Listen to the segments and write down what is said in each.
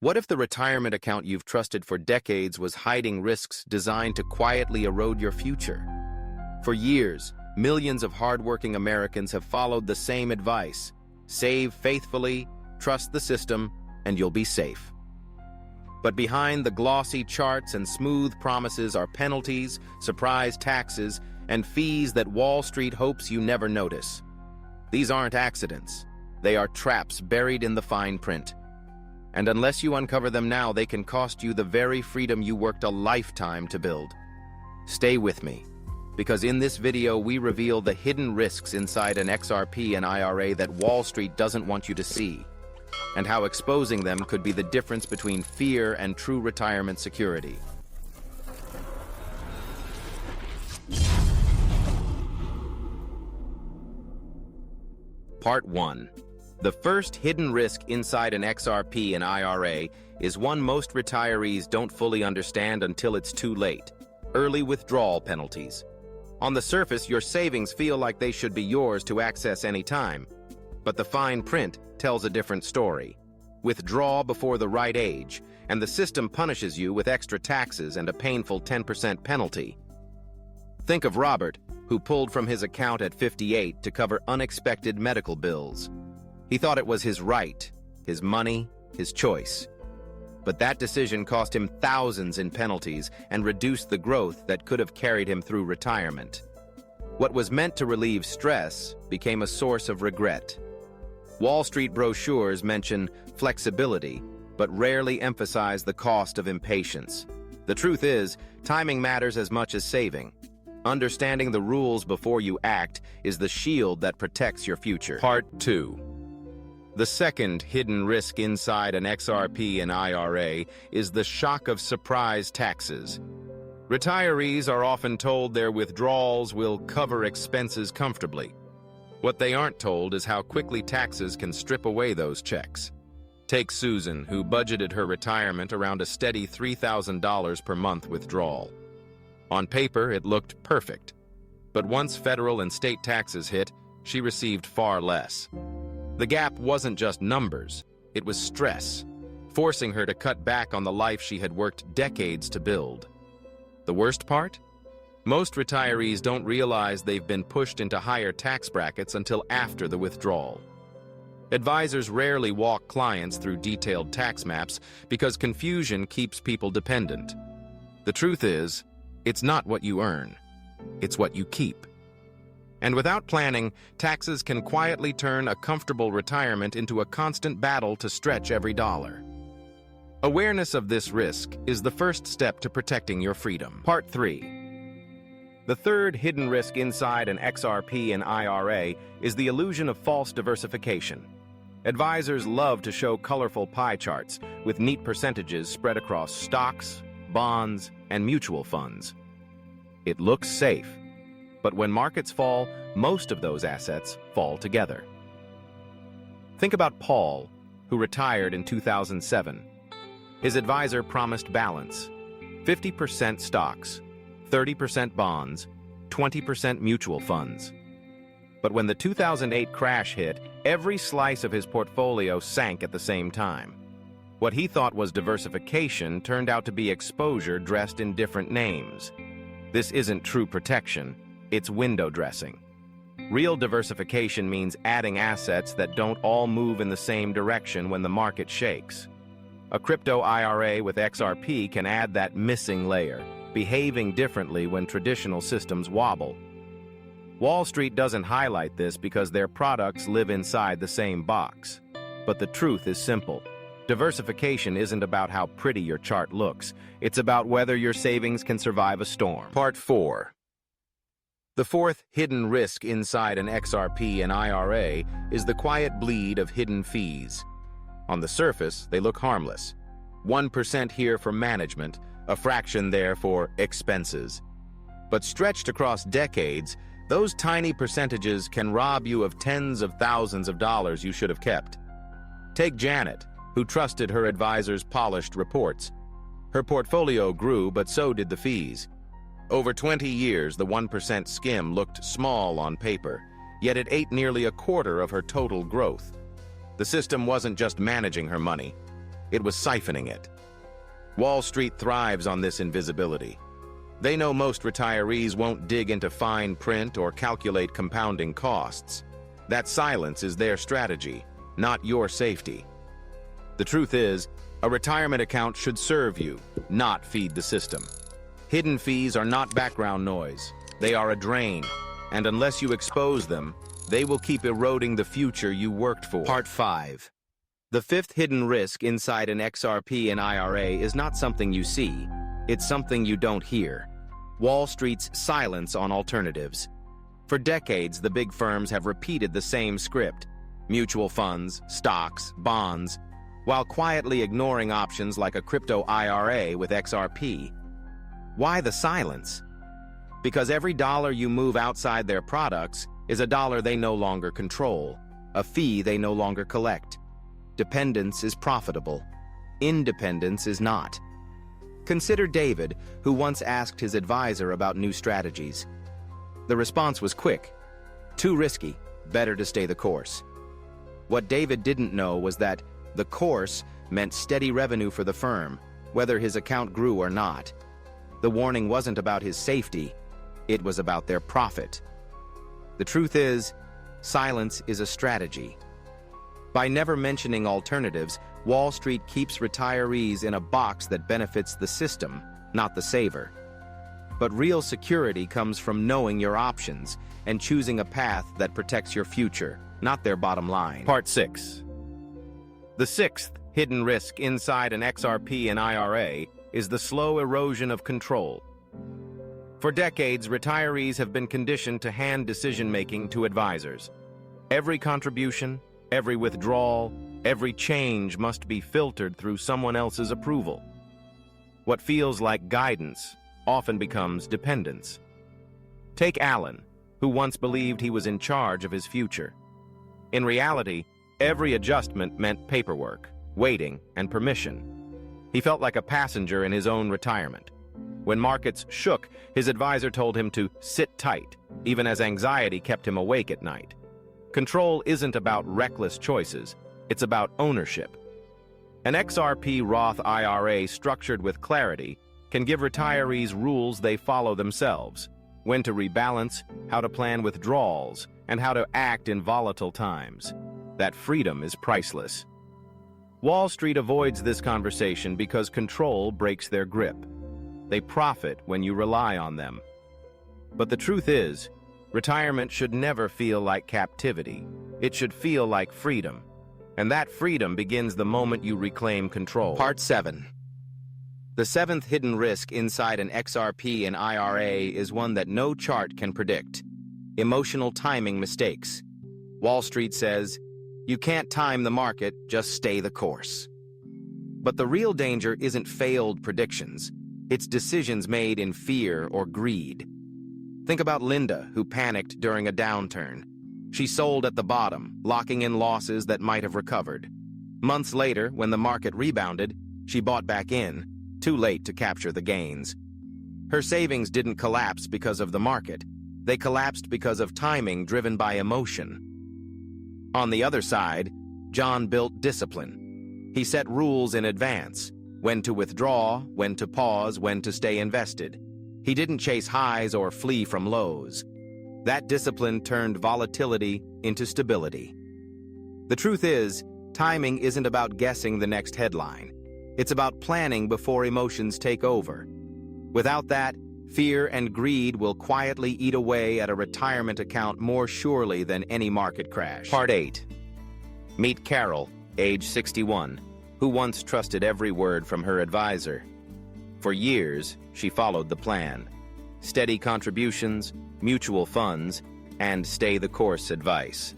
What if the retirement account you've trusted for decades was hiding risks designed to quietly erode your future? For years, millions of hardworking Americans have followed the same advice. Save faithfully, trust the system, and you'll be safe. But behind the glossy charts and smooth promises are penalties, surprise taxes, and fees that Wall Street hopes you never notice. These aren't accidents. They are traps buried in the fine print. And unless you uncover them now, they can cost you the very freedom you worked a lifetime to build. Stay with me, because in this video we reveal the hidden risks inside an XRP and IRA that Wall Street doesn't want you to see, and how exposing them could be the difference between fear and true retirement security. Part 1. The first hidden risk inside an XRP and IRA is one most retirees don't fully understand until it's too late: early withdrawal penalties. On the surface, your savings feel like they should be yours to access any time, but the fine print tells a different story. Withdraw before the right age, and the system punishes you with extra taxes and a painful 10% penalty. Think of Robert, who pulled from his account at 58 to cover unexpected medical bills. He thought it was his right, his money, his choice. But that decision cost him thousands in penalties and reduced the growth that could have carried him through retirement. What was meant to relieve stress became a source of regret. Wall Street brochures mention flexibility, but rarely emphasize the cost of impatience. The truth is, timing matters as much as saving. Understanding the rules before you act is the shield that protects your future. Part 2. The second hidden risk inside an XRP and IRA is the shock of surprise taxes. Retirees are often told their withdrawals will cover expenses comfortably. What they aren't told is how quickly taxes can strip away those checks. Take Susan, who budgeted her retirement around a steady $3,000 per month withdrawal. On paper, it looked perfect. But once federal and state taxes hit, she received far less. The gap wasn't just numbers, it was stress, forcing her to cut back on the life she had worked decades to build. The worst part? Most retirees don't realize they've been pushed into higher tax brackets until after the withdrawal. Advisors rarely walk clients through detailed tax maps because confusion keeps people dependent. The truth is, it's not what you earn, it's what you keep. And without planning, taxes can quietly turn a comfortable retirement into a constant battle to stretch every dollar. Awareness of this risk is the first step to protecting your freedom. Part 3. The third hidden risk inside an XRP and IRA is the illusion of false diversification. Advisors love to show colorful pie charts with neat percentages spread across stocks, bonds, and mutual funds. It looks safe. But when markets fall, most of those assets fall together. Think about Paul, who retired in 2007. His advisor promised balance: 50% stocks, 30% bonds, 20% mutual funds. But when the 2008 crash hit, every slice of his portfolio sank at the same time. What he thought was diversification turned out to be exposure dressed in different names. This isn't true protection. It's window dressing. Real diversification means adding assets that don't all move in the same direction when the market shakes. A crypto IRA with XRP can add that missing layer, behaving differently when traditional systems wobble. Wall Street doesn't highlight this because their products live inside the same box. But the truth is simple. Diversification isn't about how pretty your chart looks. It's about whether your savings can survive a storm. Part 4. The fourth hidden risk inside an XRP and IRA is the quiet bleed of hidden fees. On the surface, they look harmless. 1% here for management, a fraction there for expenses. But stretched across decades, those tiny percentages can rob you of tens of thousands of dollars you should have kept. Take Janet, who trusted her advisor's polished reports. Her portfolio grew, but so did the fees. Over 20 years, the 1% skim looked small on paper, yet it ate nearly a quarter of her total growth. The system wasn't just managing her money. it was siphoning it. Wall Street thrives on this invisibility. They know most retirees won't dig into fine print or calculate compounding costs. That silence is their strategy, not your safety. The truth is, a retirement account should serve you, not feed the system. Hidden fees are not background noise. They are a drain, and unless you expose them, they will keep eroding the future you worked for. Part 5. The fifth hidden risk inside an XRP and IRA is not something you see. It's something you don't hear. Wall Street's silence on alternatives. For decades, the big firms have repeated the same script: mutual funds, stocks, bonds, while quietly ignoring options like a crypto IRA with XRP. Why the silence? Because every dollar you move outside their products is a dollar they no longer control, a fee they no longer collect. Dependence is profitable. Independence is not. Consider David, who once asked his advisor about new strategies. The response was quick: too risky, better to stay the course. What David didn't know was that the course meant steady revenue for the firm, whether his account grew or not. The warning wasn't about his safety, it was about their profit. The truth is, silence is a strategy. By never mentioning alternatives, Wall Street keeps retirees in a box that benefits the system, not the saver. But real security comes from knowing your options and choosing a path that protects your future, not their bottom line. Part 6. The sixth hidden risk inside an XRP and IRA is the slow erosion of control. For decades, retirees have been conditioned to hand decision-making to advisors. Every contribution, every withdrawal, every change must be filtered through someone else's approval. What feels like guidance often becomes dependence. Take Alan, who once believed he was in charge of his future. In reality, every adjustment meant paperwork, waiting, and permission. He felt like a passenger in his own retirement. When markets shook, his advisor told him to sit tight, even as anxiety kept him awake at night. Control isn't about reckless choices, it's about ownership. An XRP Roth IRA structured with clarity can give retirees rules they follow themselves: when to rebalance, how to plan withdrawals, and how to act in volatile times. That freedom is priceless. Wall Street avoids this conversation because control breaks their grip. They profit when you rely on them. But the truth is, retirement should never feel like captivity. It should feel like freedom. And that freedom begins the moment you reclaim control. Part 7. The seventh hidden risk inside an XRP and IRA is one that no chart can predict: emotional timing mistakes. Wall Street says, you can't time the market, just stay the course. But the real danger isn't failed predictions. It's decisions made in fear or greed. Think about Linda, who panicked during a downturn. She sold at the bottom, locking in losses that might have recovered. Months later, when the market rebounded, she bought back in, too late to capture the gains. Her savings didn't collapse because of the market. They collapsed because of timing driven by emotion. On the other side, John built discipline. He set rules in advance: when to withdraw, when to pause, when to stay invested. He didn't chase highs or flee from lows. That discipline turned volatility into stability. The truth is, timing isn't about guessing the next headline. It's about planning before emotions take over. Without that, fear and greed will quietly eat away at a retirement account more surely than any market crash. Part 8. Meet Carol, age 61, who once trusted every word from her advisor. For years, she followed the plan: steady contributions, mutual funds, and stay-the-course advice.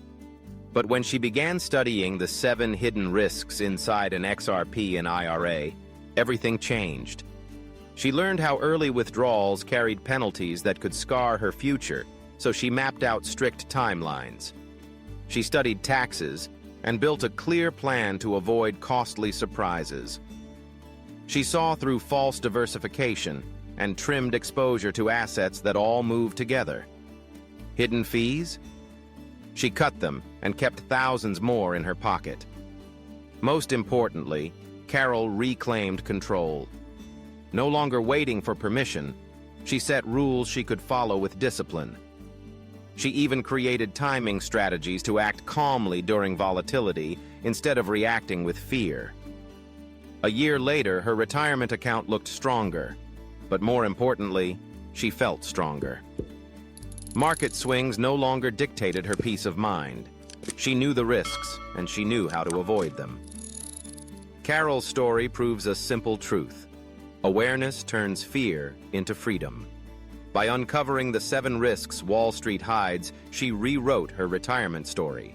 But when she began studying the 7 hidden risks inside an XRP and IRA, everything changed. She learned how early withdrawals carried penalties that could scar her future, so she mapped out strict timelines. She studied taxes and built a clear plan to avoid costly surprises. She saw through false diversification and trimmed exposure to assets that all moved together. Hidden fees? She cut them and kept thousands more in her pocket. Most importantly, Carol reclaimed control. No longer waiting for permission, she set rules she could follow with discipline. She even created timing strategies to act calmly during volatility instead of reacting with fear. A year later, her retirement account looked stronger, but more importantly, she felt stronger. Market swings no longer dictated her peace of mind. She knew the risks, and she knew how to avoid them. Carol's story proves a simple truth. Awareness turns fear into freedom. By uncovering the 7 risks Wall Street hides, she rewrote her retirement story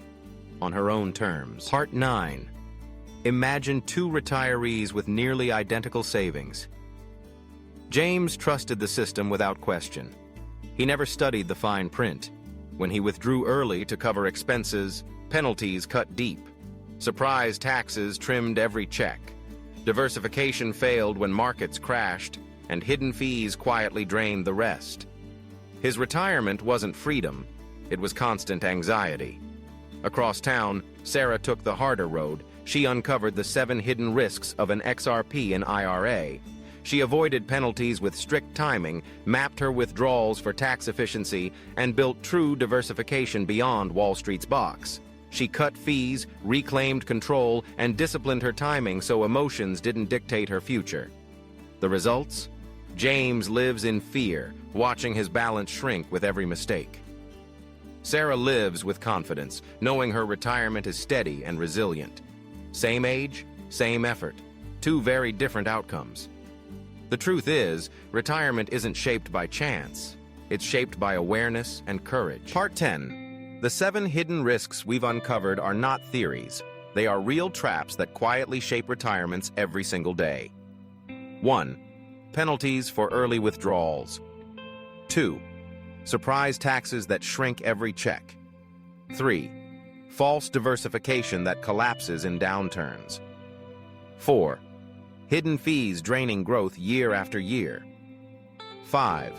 on her own terms. Part 9. Imagine 2 retirees with nearly identical savings. James trusted the system without question. He never studied the fine print. When he withdrew early to cover expenses, penalties cut deep. Surprise taxes trimmed every check. Diversification failed when markets crashed, and hidden fees quietly drained the rest. His retirement wasn't freedom, it was constant anxiety. Across town, Sarah took the harder road. She uncovered the 7 hidden risks of an XRP and IRA. She avoided penalties with strict timing, mapped her withdrawals for tax efficiency, and built true diversification beyond Wall Street's box. She cut fees, reclaimed control, and disciplined her timing so emotions didn't dictate her future. The results? James lives in fear, watching his balance shrink with every mistake. Sarah lives with confidence, knowing her retirement is steady and resilient. Same age, same effort. 2 very different outcomes. The truth is, retirement isn't shaped by chance. It's shaped by awareness and courage. Part 10. The 7 hidden risks we've uncovered are not theories. They are real traps that quietly shape retirements every single day. 1. Penalties for early withdrawals. 2. Surprise taxes that shrink every check. 3. False diversification that collapses in downturns. 4. Hidden fees draining growth year after year. 5.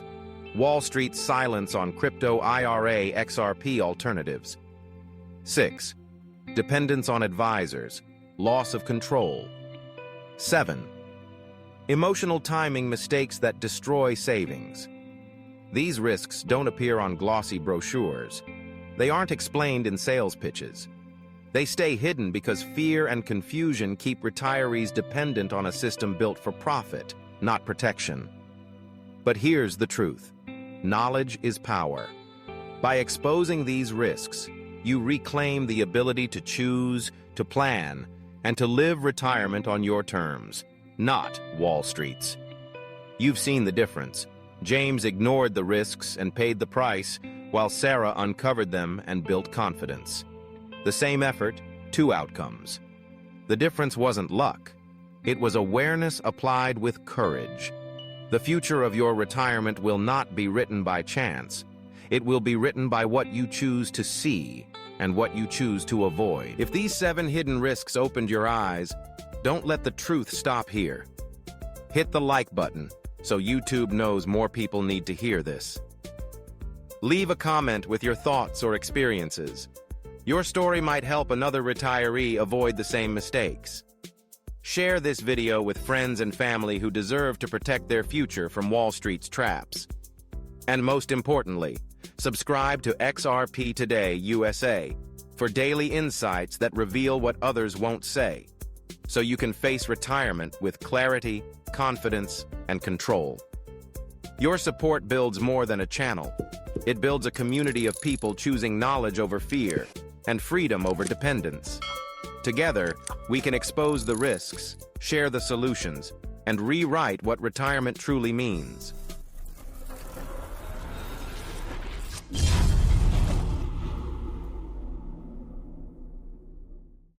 Wall Street's silence on crypto IRA XRP alternatives. 6. Dependence on advisors, loss of control. 7. Emotional timing mistakes that destroy savings. These risks don't appear on glossy brochures. They aren't explained in sales pitches. They stay hidden because fear and confusion keep retirees dependent on a system built for profit, not protection. But here's the truth. Knowledge is power. By exposing these risks, you reclaim the ability to choose, to plan, and to live retirement on your terms, not Wall Street's. You've seen the difference. James ignored the risks and paid the price, while Sarah uncovered them and built confidence. The same effort, 2 outcomes. The difference wasn't luck. It was awareness applied with courage. The future of your retirement will not be written by chance. It will be written by what you choose to see and what you choose to avoid. If these 7 hidden risks opened your eyes, don't let the truth stop here. Hit the like button so YouTube knows more people need to hear this. Leave a comment with your thoughts or experiences. Your story might help another retiree avoid the same mistakes. Share this video with friends and family who deserve to protect their future from Wall Street's traps. And most importantly, subscribe to XRP Today USA for daily insights that reveal what others won't say, so you can face retirement with clarity, confidence, and control. Your support builds more than a channel. It builds a community of people choosing knowledge over fear and freedom over dependence. Together, we can expose the risks, share the solutions, and rewrite what retirement truly means.